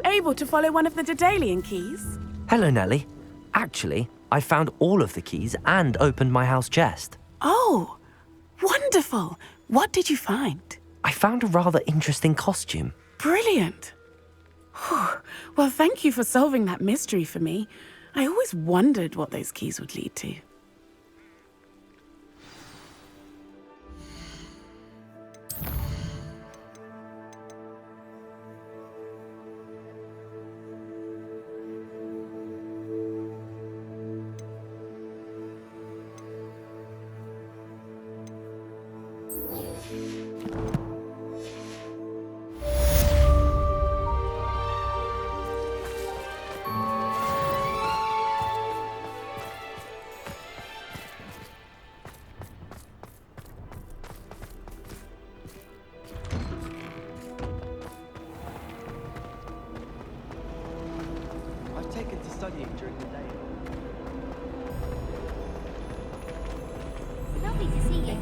able to follow one of the Daedalian keys? Hello, Nellie. Actually, I found all of the keys and opened my house chest. Oh, wonderful. What did you find? I found a rather interesting costume. Brilliant. Whew. Well, thank you for solving that mystery for me. I always wondered what those keys would lead to. I've taken to studying during the day. Lovely to see you.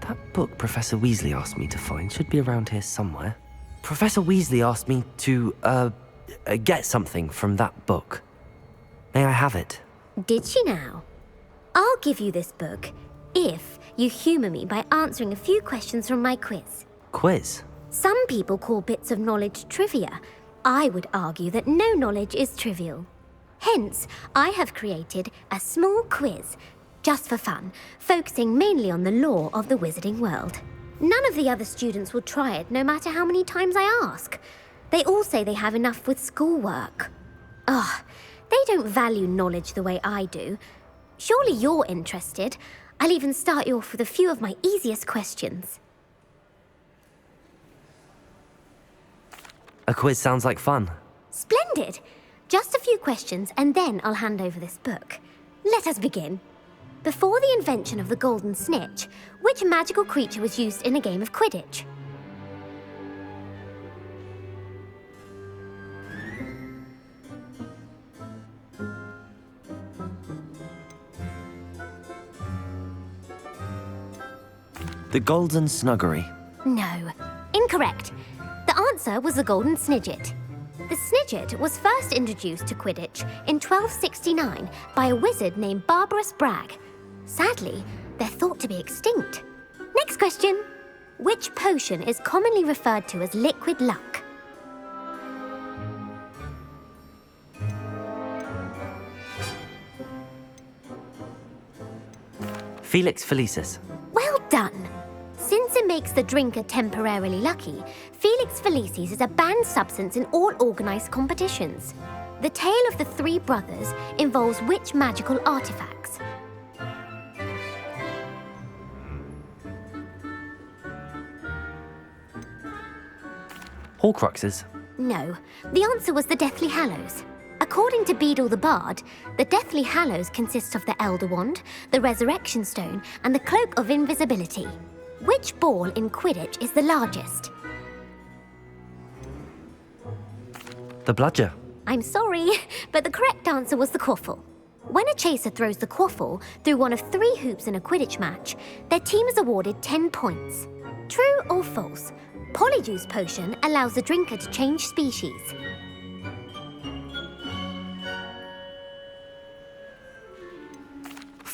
That book Professor Weasley asked me to find should be around here somewhere. Professor Weasley asked me to, get something from that book. May I have it? Did she now? I'll give you this book if you humour me by answering a few questions from my quiz. Quiz? Some people call bits of knowledge trivia. I would argue that no knowledge is trivial. Hence, I have created a small quiz, just for fun, focusing mainly on the lore of the wizarding world. None of the other students will try it, no matter how many times I ask. They all say they have enough with schoolwork. Ugh, they don't value knowledge the way I do. Surely you're interested. I'll even start you off with a few of my easiest questions. A quiz sounds like fun. Splendid! Just a few questions, and then I'll hand over this book. Let us begin. Before the invention of the golden snitch, which magical creature was used in a game of Quidditch? The Golden Snuggery. No. Incorrect. The answer was the golden snidget. The snidget was first introduced to Quidditch in 1269 by a wizard named Barbarous Bragg. Sadly, they're thought to be extinct. Next question. Which potion is commonly referred to as liquid luck? Felix Felicis. Well done. Since it makes the drinker temporarily lucky, Felix Felicis is a banned substance in all organised competitions. The tale of the three brothers involves which magical artifacts? Horcruxes. No, the answer was the Deathly Hallows. According to Beedle the Bard, the Deathly Hallows consists of the Elder Wand, the Resurrection Stone, and the Cloak of Invisibility. Which ball in Quidditch is the largest? The Bludger. I'm sorry, but the correct answer was the Quaffle. When a chaser throws the Quaffle through one of 3 hoops in a Quidditch match, their team is awarded 10 points. True or false? Polyjuice potion allows the drinker to change species.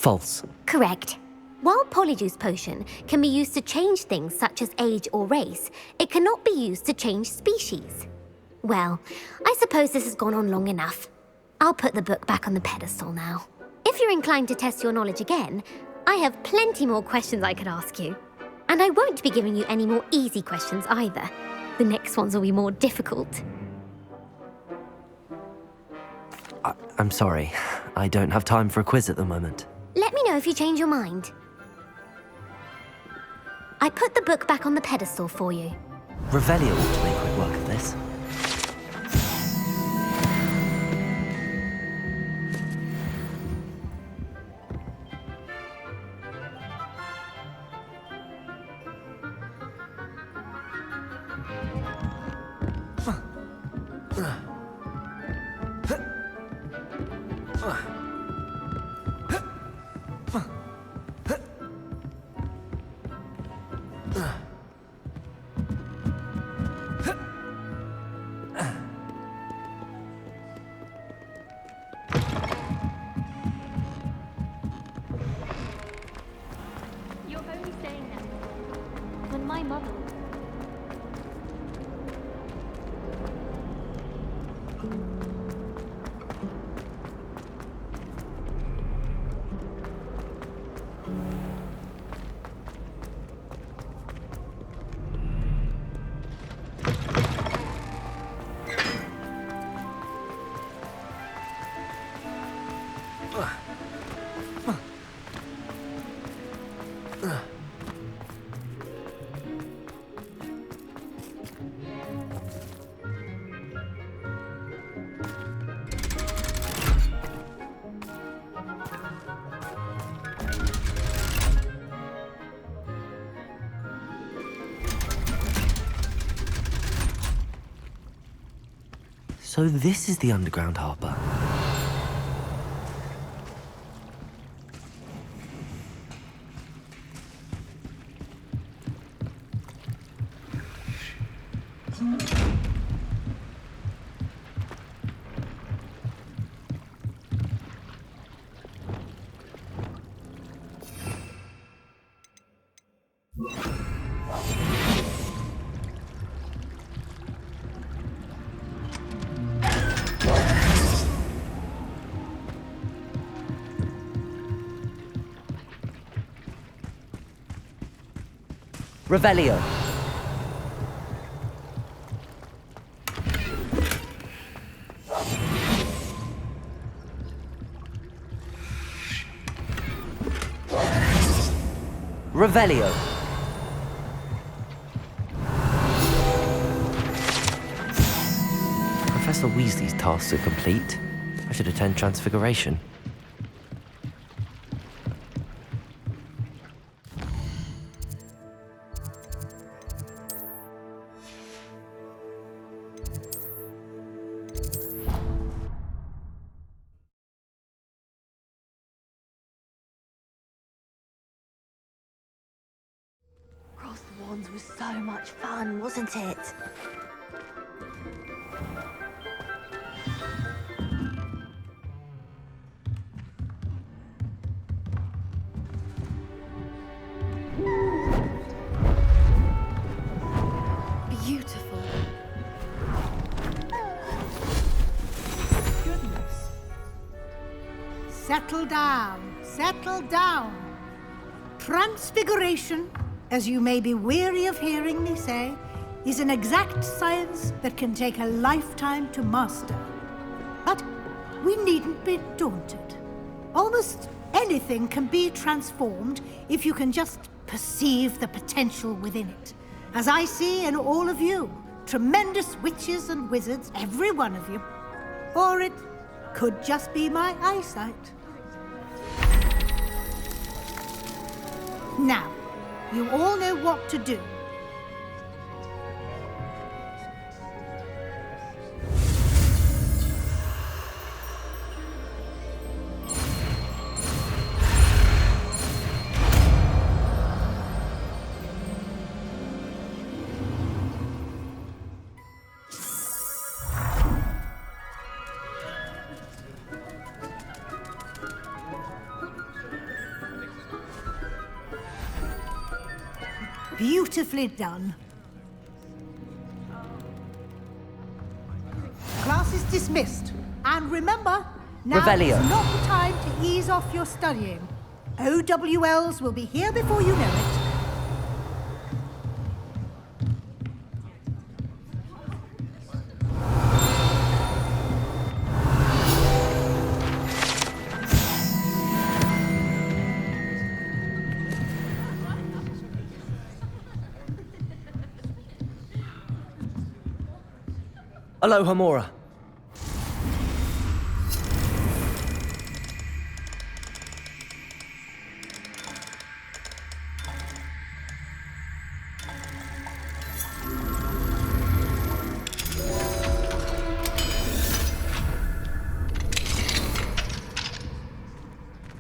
False. Correct. While Polyjuice Potion can be used to change things such as age or race, it cannot be used to change species. Well, I suppose this has gone on long enough. I'll put the book back on the pedestal now. If you're inclined to test your knowledge again, I have plenty more questions I could ask you. And I won't be giving you any more easy questions either. The next ones will be more difficult. I'm sorry. I don't have time for a quiz at the moment. Let me know if you change your mind. I put the book back on the pedestal for you. Revelio ought to make quick work of this. You're only saying that when my mother... So this is the underground harbour. Revelio. Revelio. Professor Weasley's tasks are complete. I should attend Transfiguration. Cross the Wands was so much fun, wasn't it? Beautiful. Goodness. Settle down, settle down. Transfiguration, as you may be weary of hearing me say, is an exact science that can take a lifetime to master. But we needn't be daunted. Almost anything can be transformed if you can just perceive the potential within it. As I see in all of you, tremendous witches and wizards, every one of you. Or it could just be my eyesight. Now, you all know what to do. Beautifully done. Class is dismissed. And remember, now Revelio. is not the time to ease off your studying. OWLs will be here before you know it. Aloha Mora.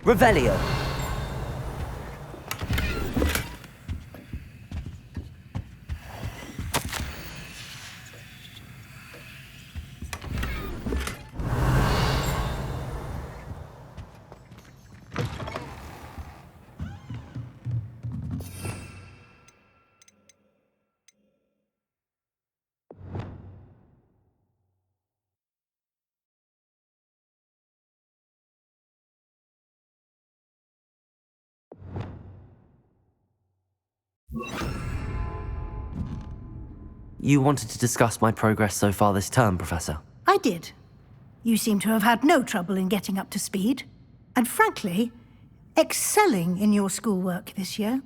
Revelio. You wanted to discuss my progress so far this term, Professor? I did. You seem to have had no trouble in getting up to speed. And frankly, excelling in your schoolwork this year.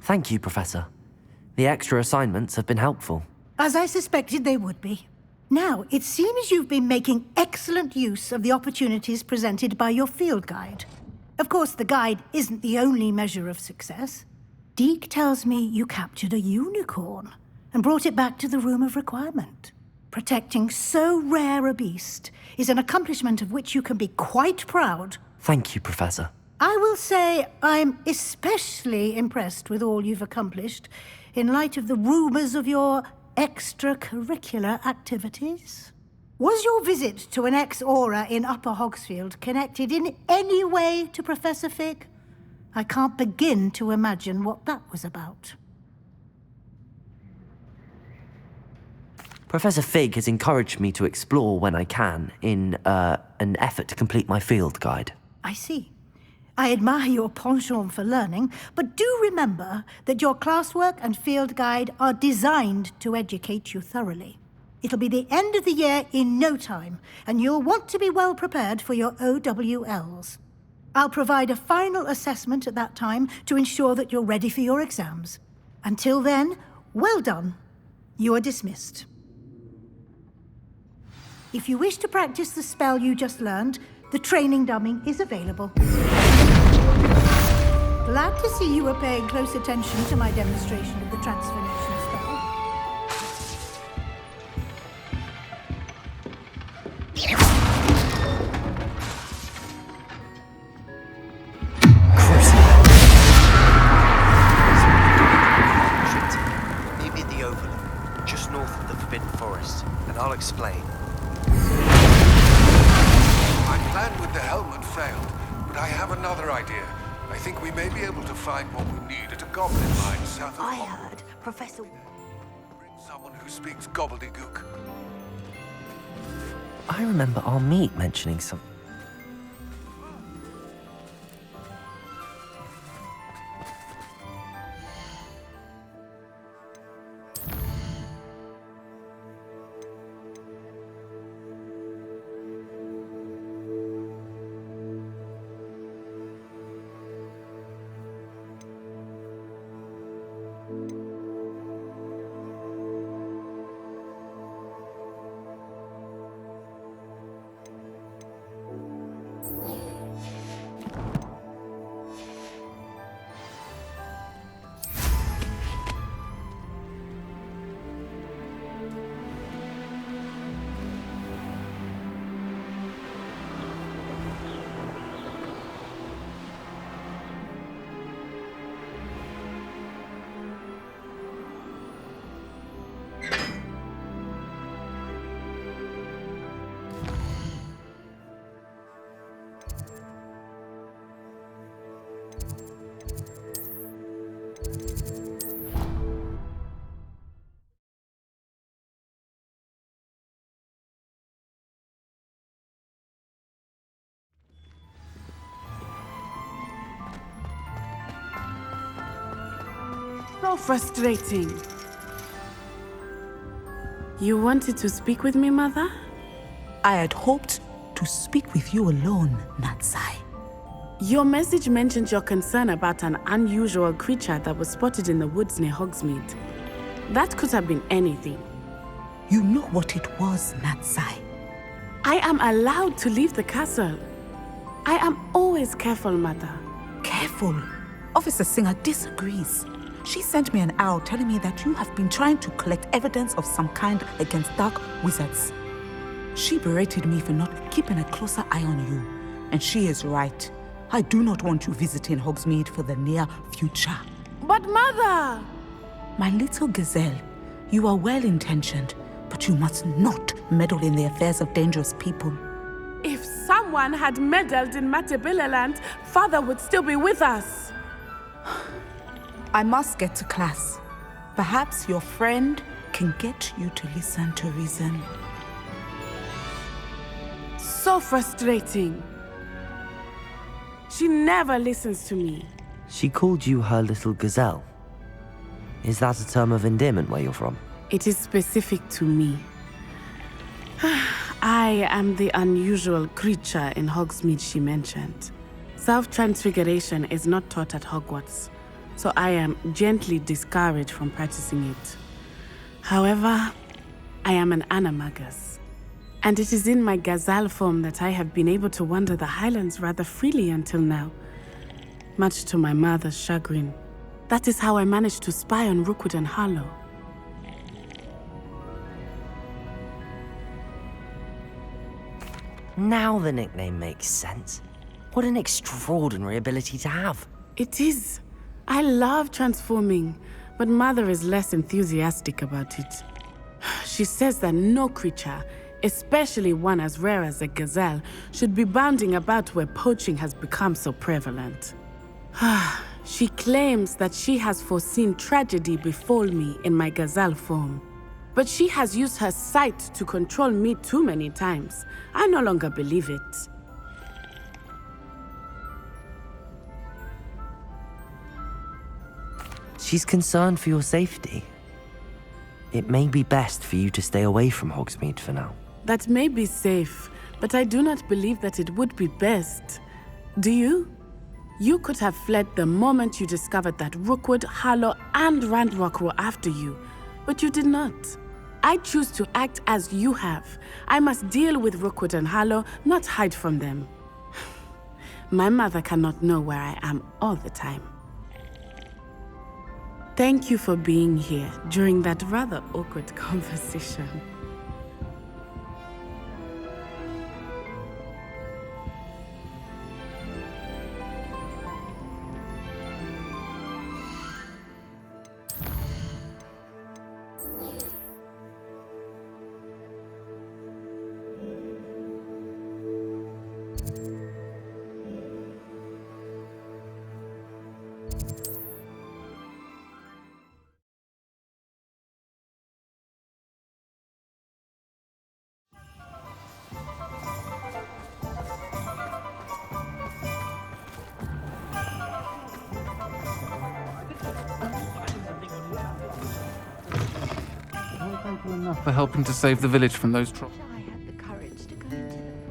Thank you, Professor. The extra assignments have been helpful. As I suspected they would be. Now, it seems you've been making excellent use of the opportunities presented by your field guide. Of course, the guide isn't the only measure of success. Deke tells me you captured a unicorn and brought it back to the Room of Requirement. Protecting so rare a beast is an accomplishment of which you can be quite proud. Thank you, Professor. I will say I'm especially impressed with all you've accomplished in light of the rumors of your extracurricular activities. Was your visit to an ex-aura in Upper Hogsfield connected in any way to Professor Fig? I can't begin to imagine what that was about. Professor Fig has encouraged me to explore when I can in an effort to complete my field guide. I see. I admire your penchant for learning, but do remember that your classwork and field guide are designed to educate you thoroughly. It'll be the end of the year in no time, and you'll want to be well prepared for your OWLs. I'll provide a final assessment at that time to ensure that you're ready for your exams. Until then, well done. You are dismissed. If you wish to practice the spell you just learned, the training dummy is available. Glad to see you were paying close attention to my demonstration of the transformation spell. Maybe the Overlook, just north of the Forbidden Forest, and I'll explain. My plan with the helmet failed, but I have another idea. I think we may be able to find what we need at a goblin mine south of I Hogwarts. heard Professor... Bring someone who speaks gobbledygook. I remember our meet mentioning some... So frustrating. You wanted to speak with me, Mother? I had hoped to speak with you alone, Natsai. Your message mentioned your concern about an unusual creature that was spotted in the woods near Hogsmeade. That could have been anything. You know what it was, Natsai. I am allowed to leave the castle. I am always careful, Mother. Careful. Officer Singer disagrees. She sent me an arrow telling me that you have been trying to collect evidence of some kind against dark wizards. She berated me for not keeping a closer eye on you. And she is right. I do not want you visiting Hogsmeade for the near future. But Mother! My little gazelle, you are well-intentioned, but you must not meddle in the affairs of dangerous people. If someone had meddled in Matabeleland, Father would still be with us. I must get to class. Perhaps your friend can get you to listen to reason. So frustrating. She never listens to me. She called you her little gazelle. Is that a term of endearment where you're from? It is specific to me. I am the unusual creature in Hogsmeade she mentioned. Self-transfiguration is not taught at Hogwarts, so I am gently discouraged from practicing it. However, I am an animagus, and it is in my gazelle form that I have been able to wander the Highlands rather freely until now, much to my mother's chagrin. That is how I managed to spy on Rookwood and Harlow. Now the nickname makes sense. What an extraordinary ability to have. It is. I love transforming, but Mother is less enthusiastic about it. She says that no creature, especially one as rare as a gazelle, should be bounding about where poaching has become so prevalent. She claims that she has foreseen tragedy befall me in my gazelle form. But she has used her sight to control me too many times. I no longer believe it. She's concerned for your safety. It may be best for you to stay away from Hogsmeade for now. That may be safe, but I do not believe that it would be best. Do you? You could have fled the moment you discovered that Rookwood, Harlow, and Randrock were after you, but you did not. I choose to act as you have. I must deal with Rookwood and Harlow, not hide from them. My mother cannot know where I am all the time. Thank you for being here during that rather awkward conversation. For helping to save the village from those trolls. I had the courage to go to them.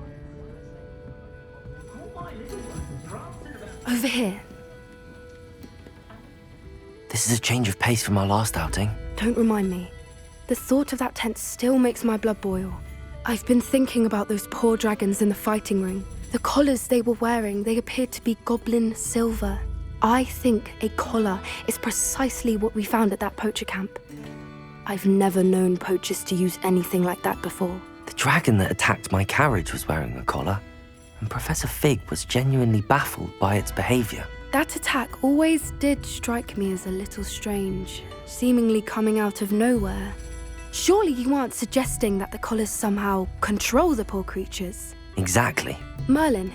Over here. This is a change of pace from our last outing. Don't remind me. The thought of that tent still makes my blood boil. I've been thinking about those poor dragons in the fighting ring. The collars they were wearing, they appeared to be goblin silver. I think a collar is precisely what we found at that poacher camp. I've never known poachers to use anything like that before. The dragon that attacked my carriage was wearing a collar, and Professor Fig was genuinely baffled by its behavior. That attack always did strike me as a little strange, seemingly coming out of nowhere. Surely you aren't suggesting that the collars somehow control the poor creatures? Exactly. Merlin,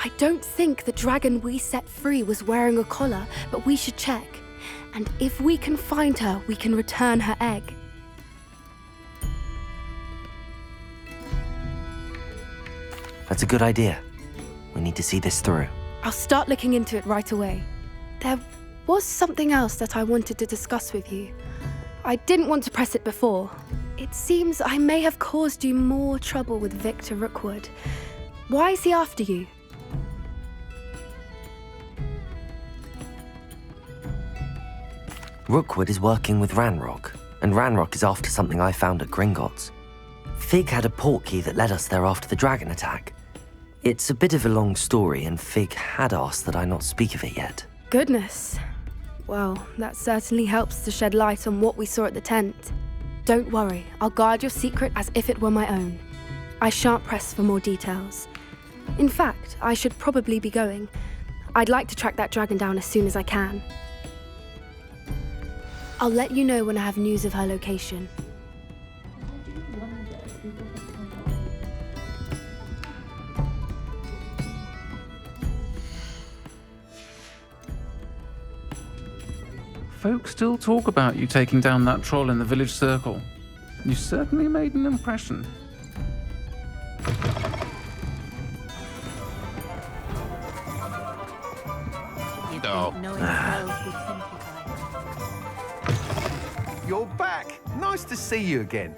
I don't think the dragon we set free was wearing a collar, but we should check. And if we can find her, we can return her egg. That's a good idea. We need to see this through. I'll start looking into it right away. There was something else that I wanted to discuss with you. I didn't want to press it before. It seems I may have caused you more trouble with Victor Rookwood. Why is he after you? Rookwood is working with Ranrock, and Ranrock is after something I found at Gringotts. Fig had a portkey that led us there after the dragon attack. It's a bit of a long story, and Fig had asked that I not speak of it yet. Goodness. Well, that certainly helps to shed light on what we saw at the tent. Don't worry, I'll guard your secret as if it were my own. I shan't press for more details. In fact, I should probably be going. I'd like to track that dragon down as soon as I can. I'll let you know when I have news of her location. Folk still talk about you taking down that troll in the village circle. You certainly made an impression. You're back. Nice to see you again.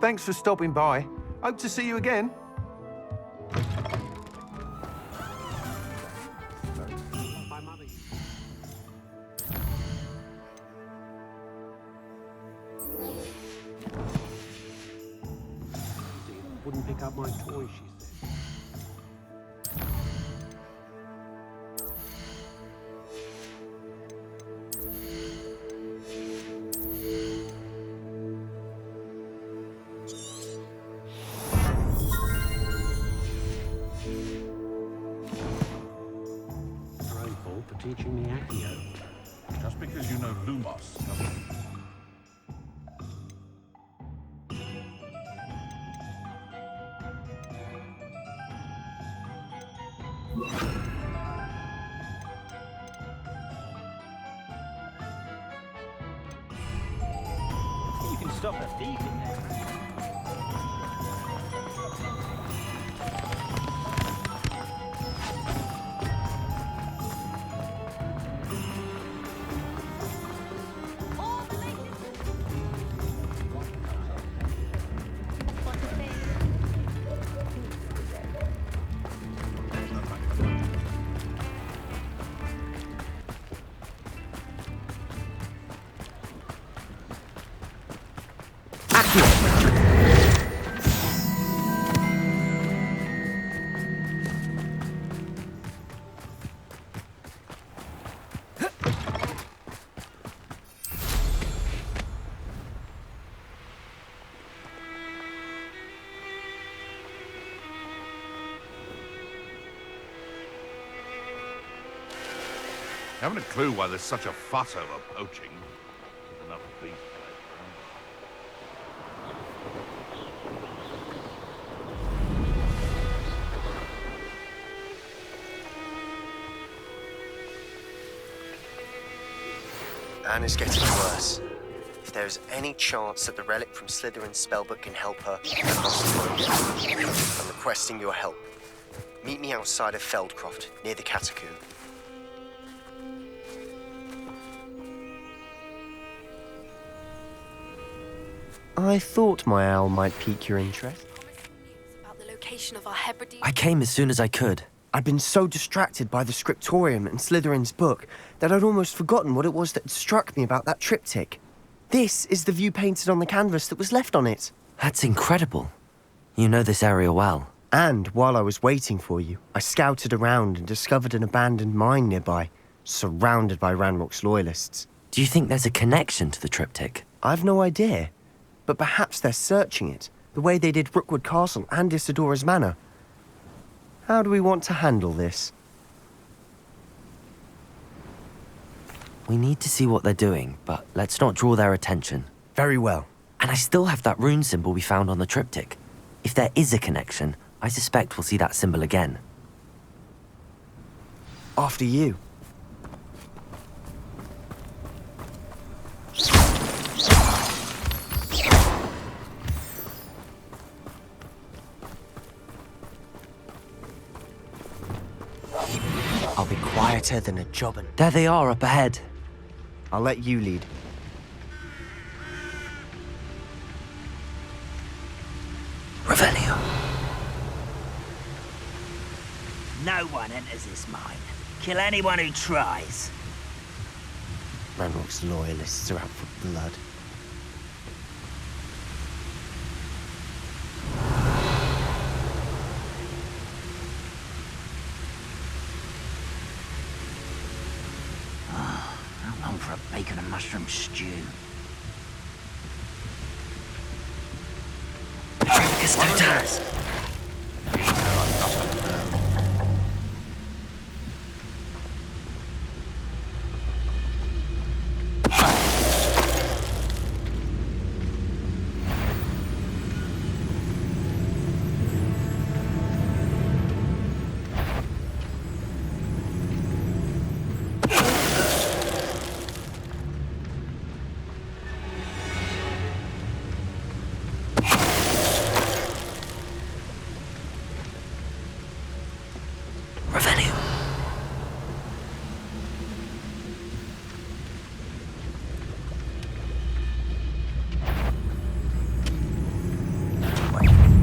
Thanks for stopping by. Hope to see you again. Wouldn't pick up my toy, she said. Teaching me Accio. Just because you know Lumos doesn't... You can stop a thief in there. Haven't a clue why there's such a fuss over poaching. There's enough beef Anne is getting worse. If there is any chance that the relic from Slytherin's spellbook can help her, I must find it. I'm requesting your help. Meet me outside of Feldcroft, near the Catacomb. I thought my owl might pique your interest. About the location of our Hebrides. I came as soon as I could. I'd been so distracted by the scriptorium and Slytherin's book that I'd almost forgotten what it was that struck me about that triptych. This is the view painted on the canvas that was left on it. That's incredible. You know this area well. And while I was waiting for you, I scouted around and discovered an abandoned mine nearby, surrounded by Ranrock's loyalists. Do you think there's a connection to the triptych? I've no idea, but perhaps they're searching it, the way they did Rookwood Castle and Isidora's Manor. How do we want to handle this? We need to see what they're doing, but let's not draw their attention. Very well. And I still have that rune symbol we found on the triptych. If there is a connection, I suspect we'll see that symbol again. After you. I'll be quieter than a jobbin. There they are up ahead. I'll let you lead. Revelio. No one enters this mine. Kill anyone who tries. Ranrock's loyalists are out for blood. How long for a bacon and mushroom stew?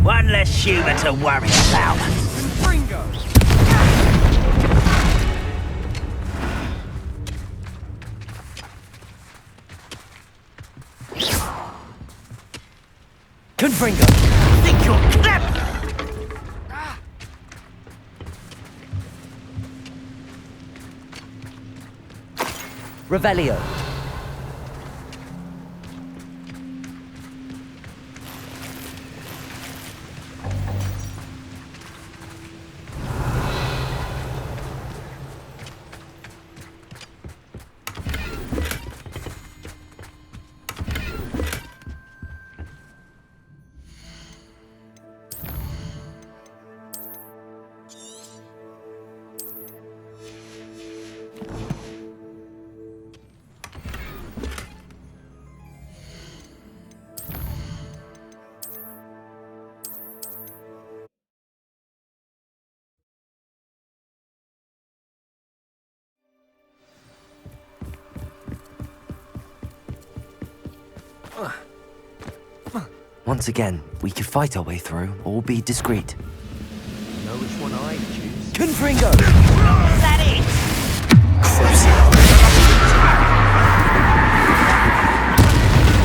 One less human to worry about. Bringo! Confringo! Think you're clever? Revelio. Once again, we could fight our way through, or be discreet. Know which one I choose? Confringo! Is that it?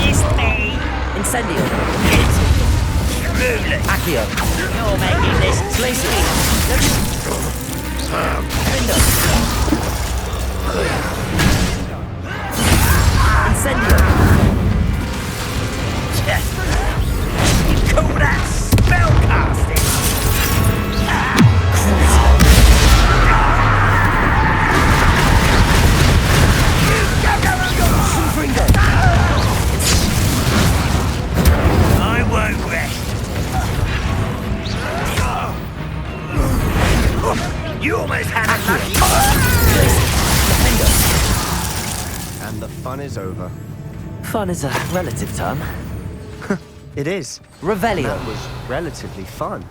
It's me! Incendio! Truly! Accio! You're making this Slacy! Findo! Incendio! You call that spellcasting? I won't rest. You almost had a lucky. And the fun is over. Fun is a relative term. It is. Revelio. That was relatively fun.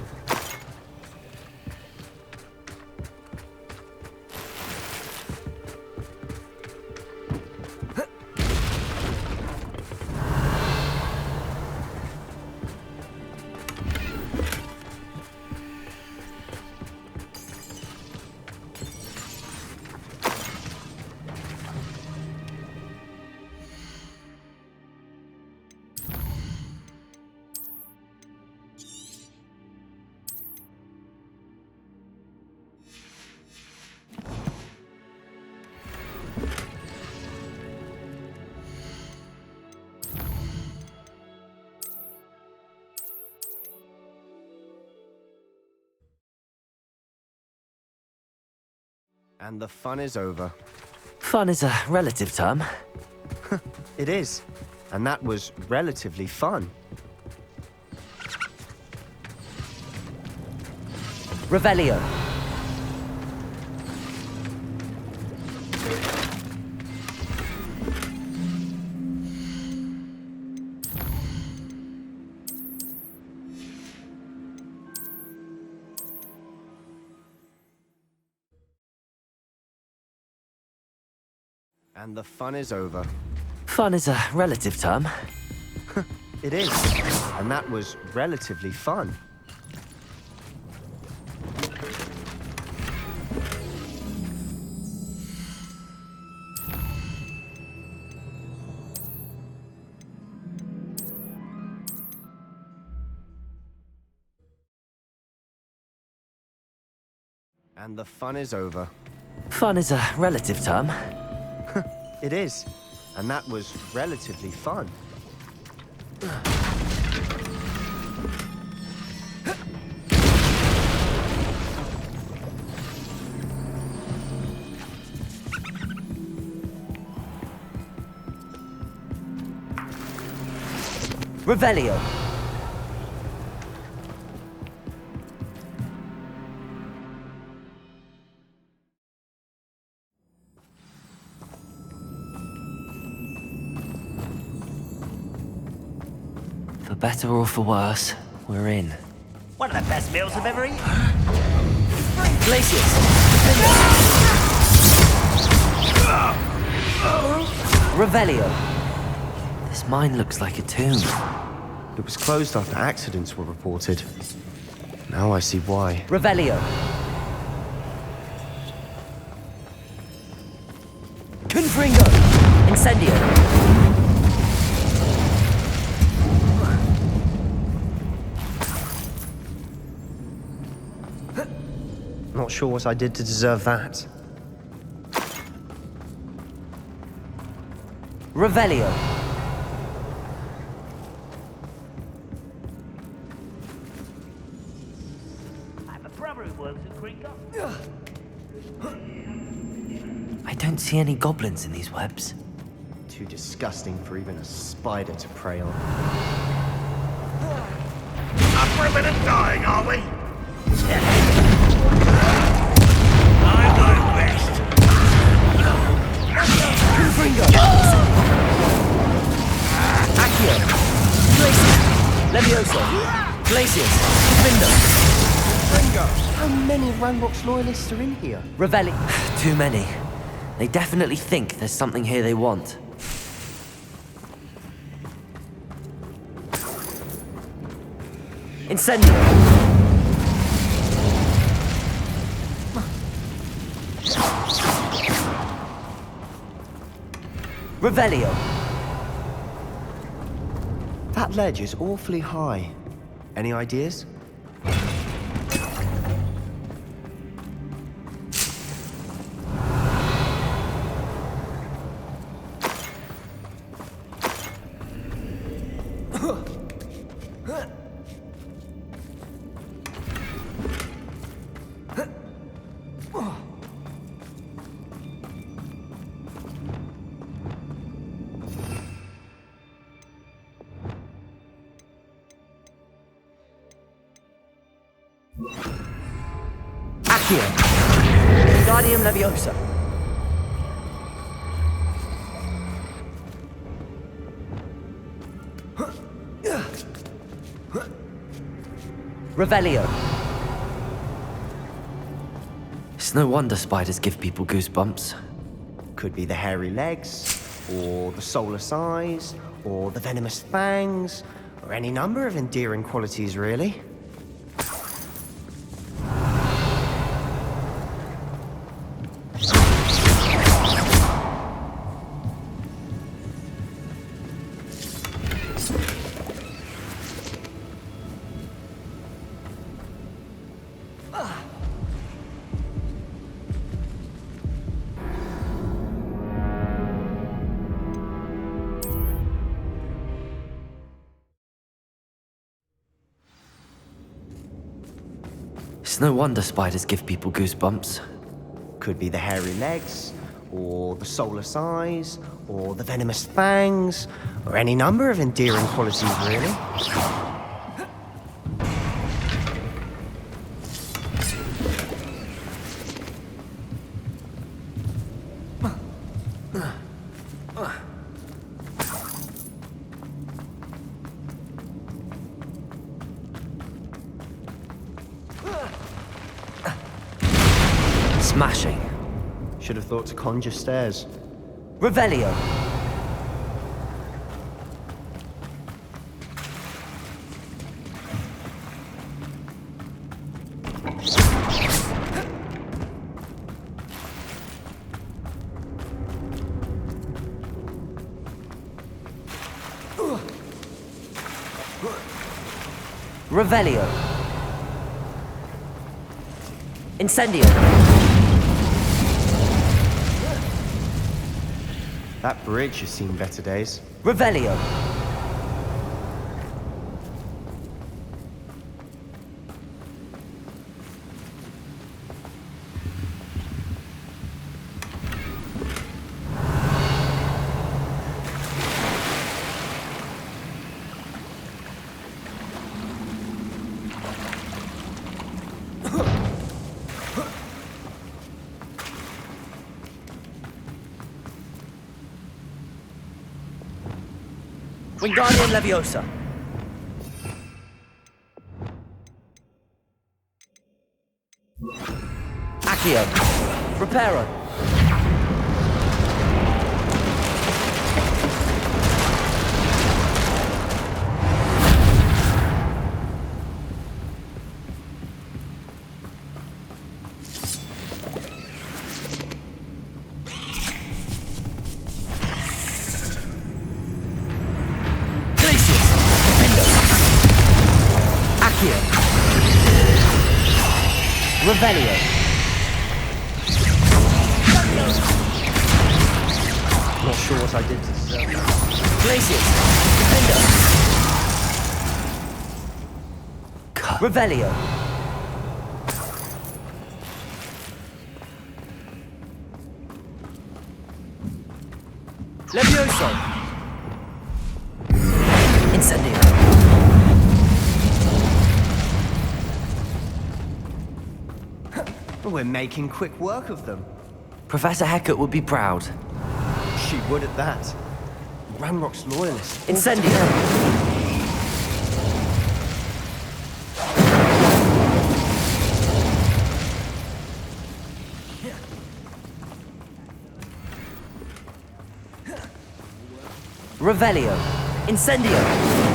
And the fun is over. Fun is a relative term. It is. And that was relatively fun. Revelio. And the fun is over. Fun is a relative term. It is. And that was relatively fun. And the fun is over. Fun is a relative term. It is. And that was relatively fun. Revelio. For better or for worse, we're in. One of the best meals I've ever eaten. Glacius! Revelio. This mine looks like a tomb. It was closed after accidents were reported. Now I see why. Revelio. Confringo! Incendio! Not sure what I did to deserve that. Revelio. I have a brother who works at Kringle. I don't see any goblins in these webs. Too disgusting for even a spider to prey on. Up for a bit of dying, are we? I know best. Confringo! Accio! Glacius! Levioso! Glacius! Findo! How many Ranrock's loyalists are in here? Revelli. Too many. They definitely think there's something here they want. Incendio! Revelio! That ledge is awfully high. Any ideas? Accio! Guardium Leviosa! Revelio! It's no wonder spiders give people goosebumps. Could be the hairy legs, or the soulless eyes, or the venomous fangs, or any number of endearing qualities, really. It's no wonder spiders give people goosebumps. could be the hairy legs, or the soulless eyes, or the venomous fangs, or any number of endearing qualities, really. Smashing. Should have thought to conjure stairs. Revelio. Revelio. Incendio. That bridge has seen better days. Revelio. Wingardium Leviosa. Accio. Reparo. Revelio. Not sure what I did to deserve that. Glacius. Defender. Revelio. Levioso. Incendio. We're making quick work of them. Professor Hecat would be proud. She would at that. Ranrock's loyalist. Incendio. Revelio. Incendio.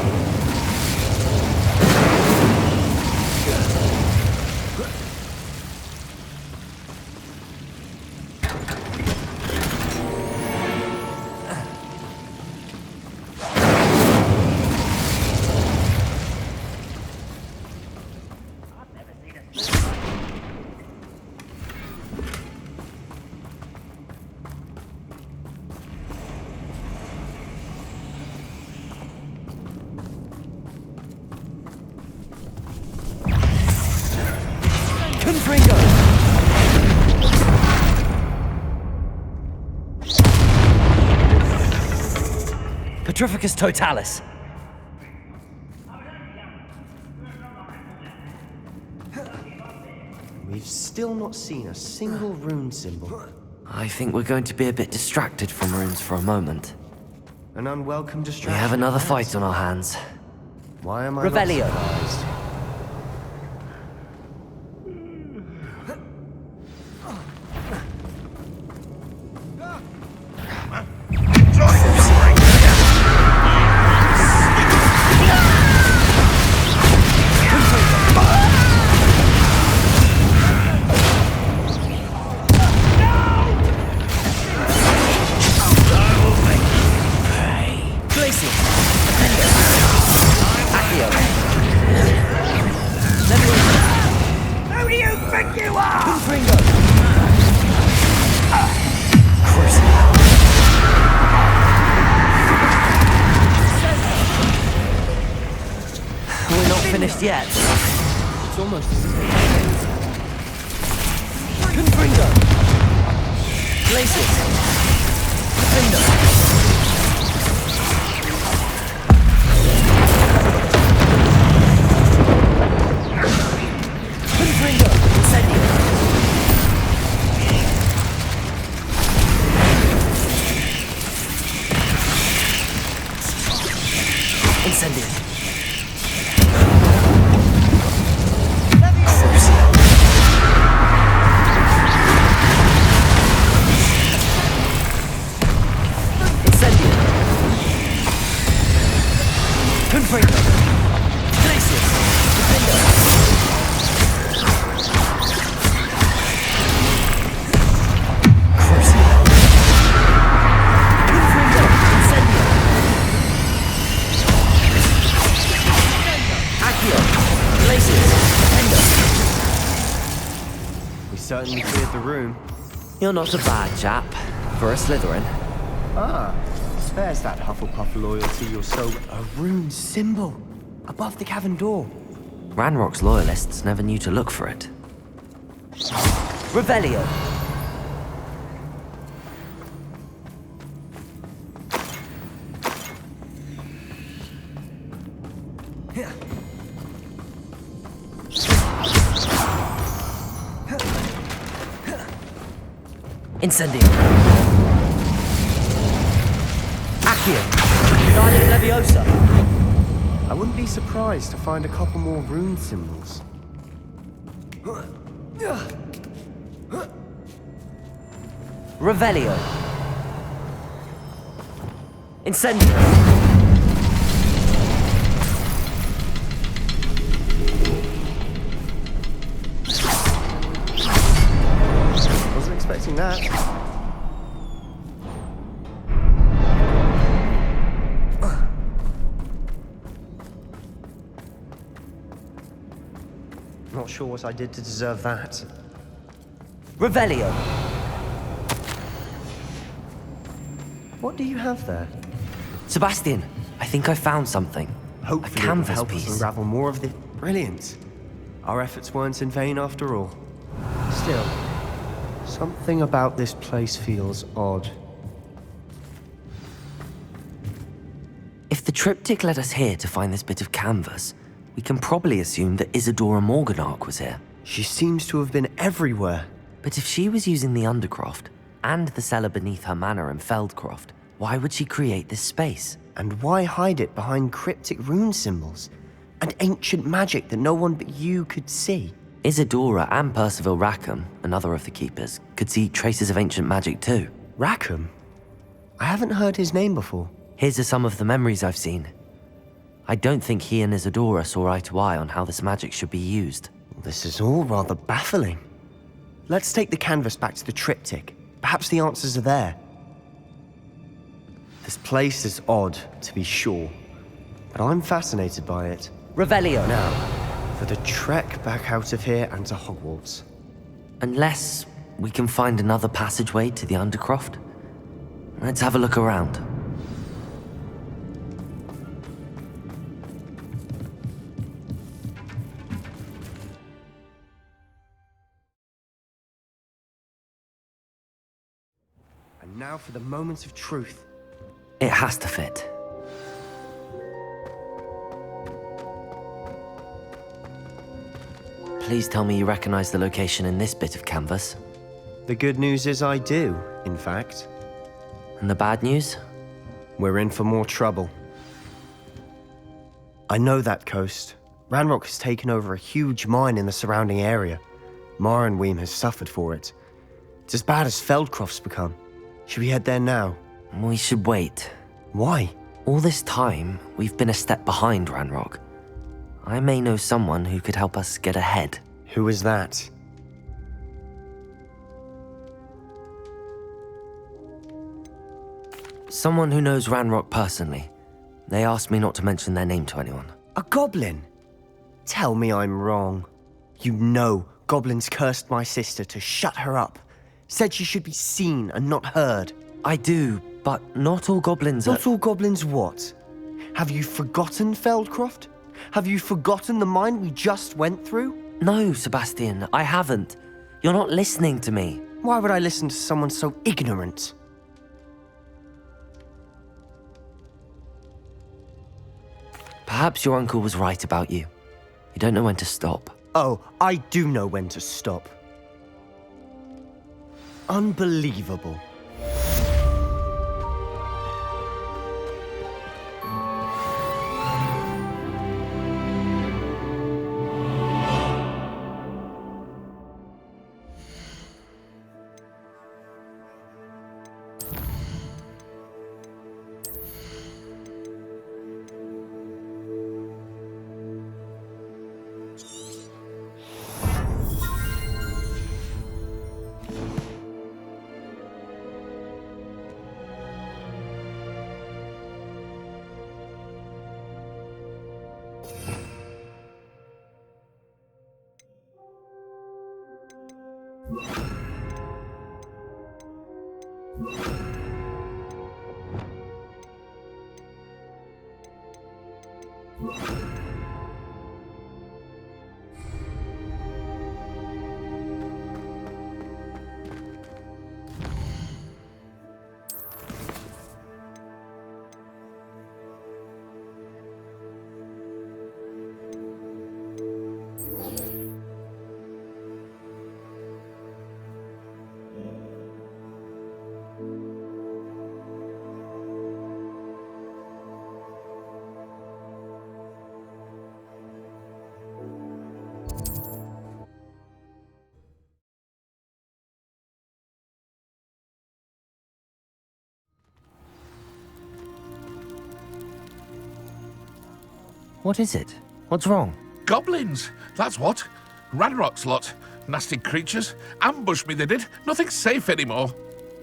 Petrificus Totalis. We've still not seen a single rune symbol. I think we're going to be a bit distracted from runes for a moment. An unwelcome distraction. We have another fight on our hands. Why am I Revelio. not surprised? Finished yet? It's almost... Confringo! Glacius! Defender! Certainly cleared the room. You're not a bad chap for a Slytherin. Ah, spares that Hufflepuff loyalty you're so... A rune symbol above the cavern door. Ranrock's loyalists never knew to look for it. Revelio! Incendio! Accio! Guardian Leviosa! I wouldn't be surprised to find a couple more rune symbols. Revelio! Incendio! Expecting that. Not sure what I did to deserve that. Revelio! What do you have there? Sebastian, I think I found something. Hopefully a canvas it will help piece. us unravel more of this. Brilliant. Our efforts weren't in vain after all. Still, something about this place feels odd. If the triptych led us here to find this bit of canvas, we can probably assume that Isadora Morganach was here. She seems to have been everywhere. But if she was using the Undercroft, and the cellar beneath her manor in Feldcroft, why would she create this space? And why hide it behind cryptic rune symbols? And ancient magic that no one but you could see? Isadora and Percival Rackham, another of the Keepers, could see traces of ancient magic too. Rackham? I haven't heard his name before. Here's are some of the memories I've seen. I don't think he and Isadora saw eye to eye on how this magic should be used. This is all rather baffling. Let's take the canvas back to the triptych. Perhaps the answers are there. This place is odd, to be sure, but I'm fascinated by it. Revelio! Now, for the trek back out of here and to Hogwarts. Unless we can find another passageway to the Undercroft. Let's have a look around. And now for the moment of truth. It has to fit. Please tell me you recognize the location in this bit of canvas. The good news is I do, in fact. And the bad news? We're in for more trouble. I know that coast. Ranrock has taken over a huge mine in the surrounding area. Marrenweem has suffered for it. It's as bad as Feldcroft's become. Should we head there now? We should wait. Why? All this time, we've been a step behind Ranrock. I may know someone who could help us get ahead. Who is that? Someone who knows Ranrock personally. They asked me not to mention their name to anyone. A goblin? Tell me I'm wrong. You know goblins cursed my sister to shut her up. Said she should be seen and not heard. I do, but not all goblins are... Not all goblins what? Have you forgotten Feldcroft? Have you forgotten the mine we just went through? No, Sebastian, I haven't. You're not listening to me. Why would I listen to someone so ignorant? Perhaps your uncle was right about you. You don't know when to stop. Oh, I do know when to stop. Unbelievable. What is it? What's wrong? Goblins, that's what. Ranrock's lot. Nasty creatures. Ambushed me, they did. Nothing's safe anymore.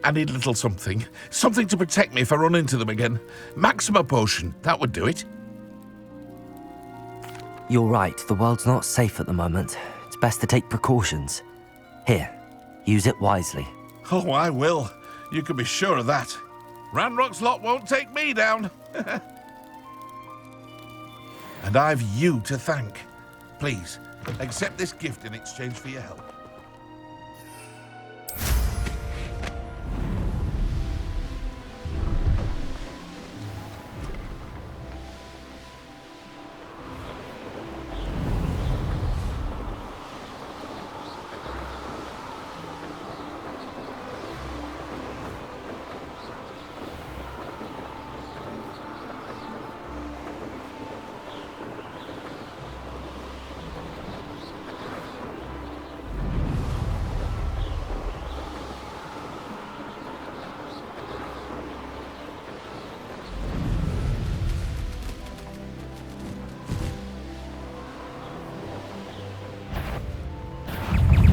I need a little something. Something to protect me if I run into them again. Maxima potion, that would do it. You're right, the world's not safe at the moment. It's best to take precautions. Here, use it wisely. Oh, I will. You can be sure of that. Ranrock's lot won't take me down. And I've you to thank. Please, accept this gift in exchange for your help.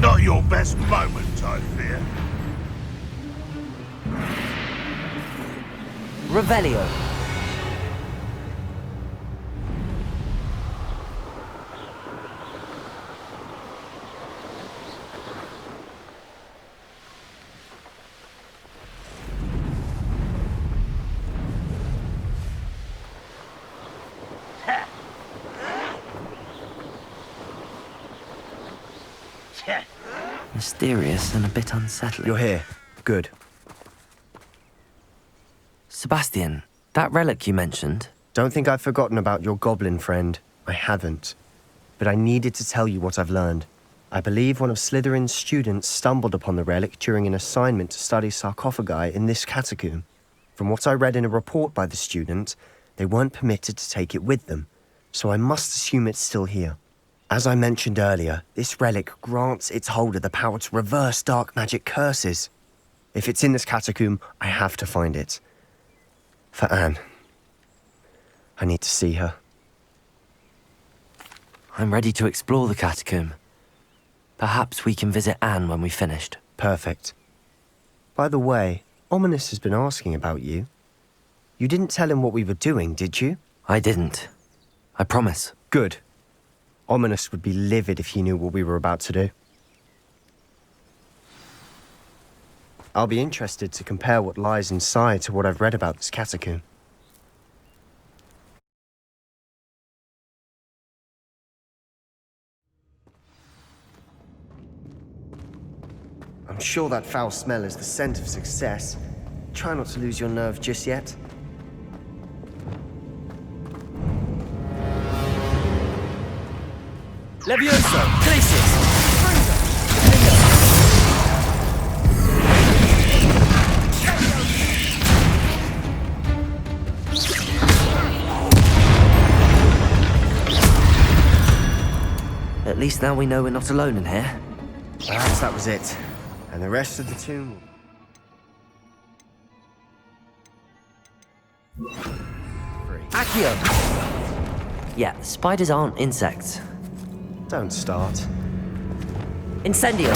Not your best moment, I fear. Revelio. Mysterious and a bit unsettling. You're here. Good. Sebastian, that relic you mentioned. Don't think I've forgotten about your goblin friend. I haven't. But I needed to tell you what I've learned. I believe one of Slytherin's students stumbled upon the relic during an assignment to study sarcophagi in this catacomb. From what I read in a report by the student, they weren't permitted to take it with them, so I must assume it's still here. As I mentioned earlier, this relic grants its holder the power to reverse dark magic curses. If it's in this catacomb, I have to find it. For Anne. I need to see her. I'm ready to explore the catacomb. Perhaps we can visit Anne when we've finished. Perfect. By the way, Ominous has been asking about you. You didn't tell him what we were doing, did you? I didn't. I promise. Good. Ominous would be livid if he knew what we were about to do. I'll be interested to compare what lies inside to what I've read about this catacomb. I'm sure that foul smell is the scent of success. Try not to lose your nerve just yet. Levioso! Glacis! At least now we know we're not alone in here. Perhaps that was it. And the rest of the tomb... Accio! Yeah, spiders aren't insects. Don't start. Incendio!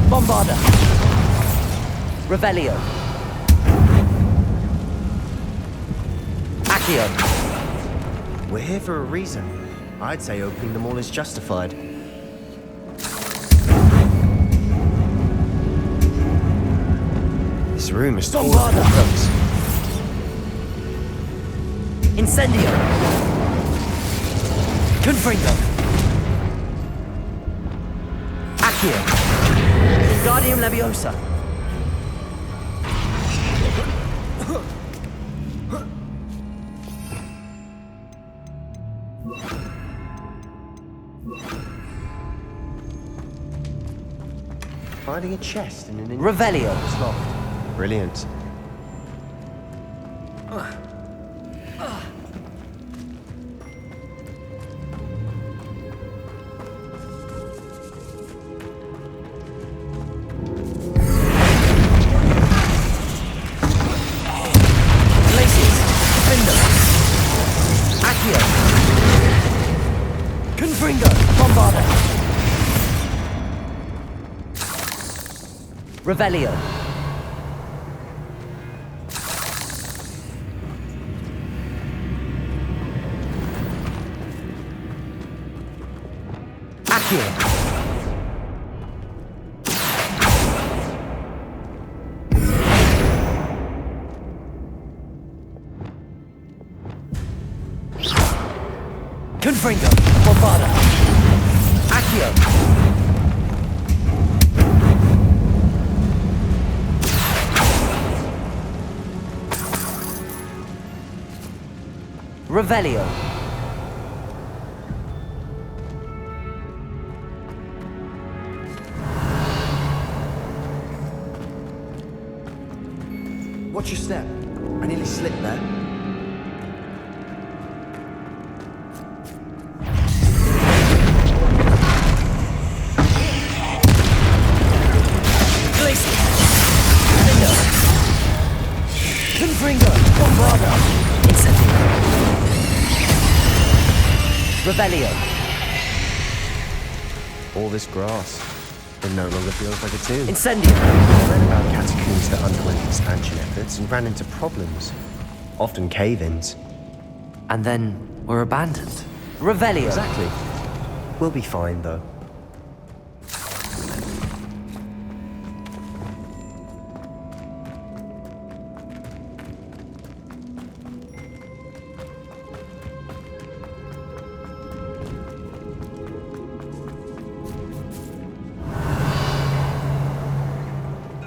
Bombarda! Revelio! Accio! We're here for a reason. I'd say opening them all is justified. This room is full of books. Incendio! Confringo! Accio! Wingardium Leviosa! Finding a chest in an... Revelio! It's locked. Brilliant. Revelio. Accio. Confringo. Bombarda. Accio. Revelio. Watch your step. I nearly slipped there. Glacis. Lindo. Confringo. Bombarda. Revelio. All this grass. It no longer feels like a tomb. Incendio. I read about catacombs that underwent expansion efforts and ran into problems. Often cave-ins. And then were abandoned. Revelio. Exactly. We'll be fine, though.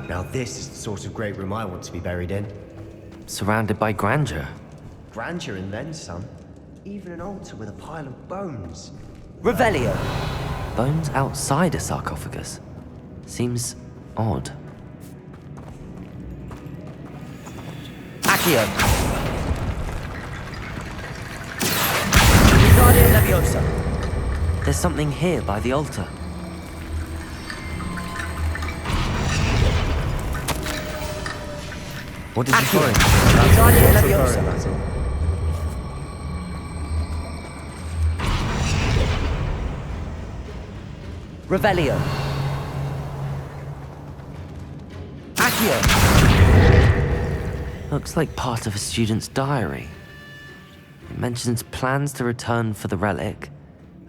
Now this is the sort of great room I want to be buried in. Surrounded by grandeur. Grandeur and then some. Even an altar with a pile of bones. Revelio. Bones outside a sarcophagus. Seems odd. Accio. Wingardium Leviosa. There's something here by the altar. What did you find? Wingardium Leviosa. Revelio. Accio. Looks like part of a student's diary. It mentions plans to return for the relic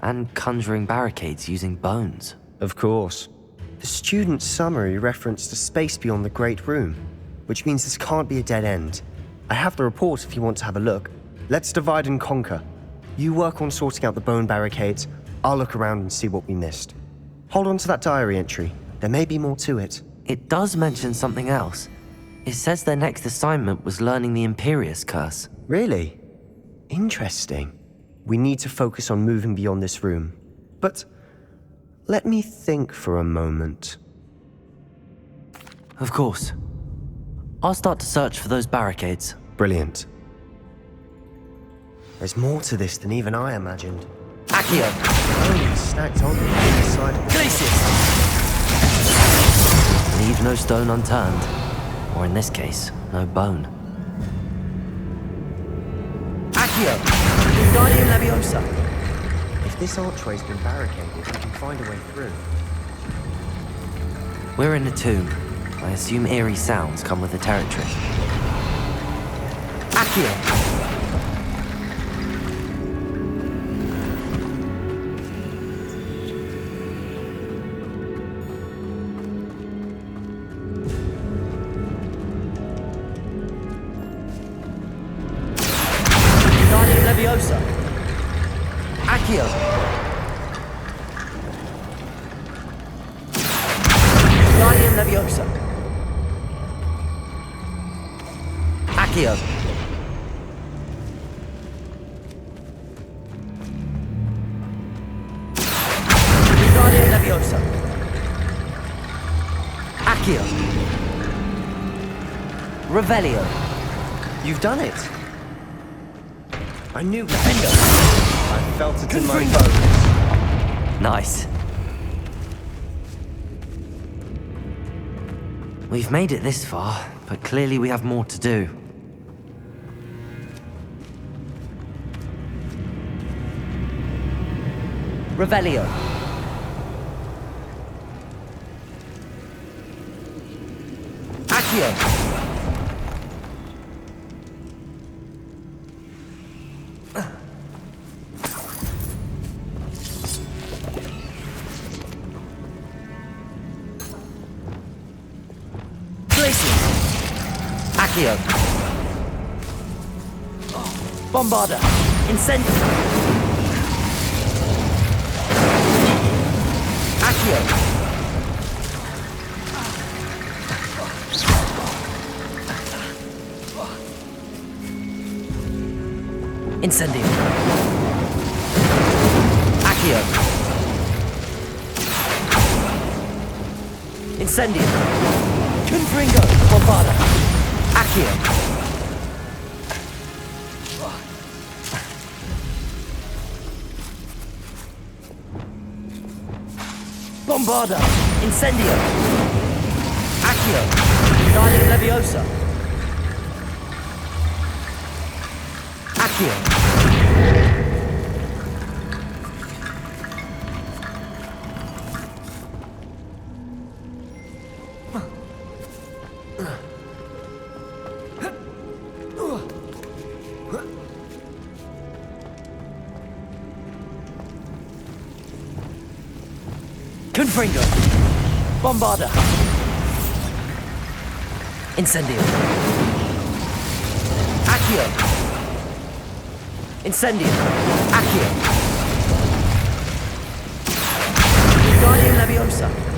and conjuring barricades using bones. Of course. The student's summary referenced a space beyond the Great Room, which means this can't be a dead end. I have the report if you want to have a look. Let's divide and conquer. You work on sorting out the bone barricades. I'll look around and see what we missed. Hold on to that diary entry. There may be more to it. it does mention something else. It says their next assignment was learning the Imperius Curse. Really? Interesting. We need to focus on moving beyond this room. But let me think for a moment. Of course. I'll start to search for those barricades. Brilliant. There's more to this than even I imagined. Accio! Oh, it's stacked on the other side of the Glacius! Leave no stone unturned. Or in this case, no bone. Accio! Wingardium Leviosa! If this archway's been barricaded, we can find a way through. We're in a tomb. I assume eerie sounds come with the territory. Accio! Leviosa. Accio. Guardian Leviosa. Accio. Guardian Leviosa. Accio. Revelio. You've done it! I knew Defender! I felt it in my bones. Nice. We've made it this far, but clearly we have more to do. Revelio. Accio. Accio. Bombarda. Incendio. Accio. Incendio. Accio. Incendio. Confringo. Bombarda. Accio. Bombarda. Incendio. Accio. Guardian Leviosa. Accio. Confringo. Bombarda. Incendio. Accio. Incendio. Accio. Guardian Leviosa.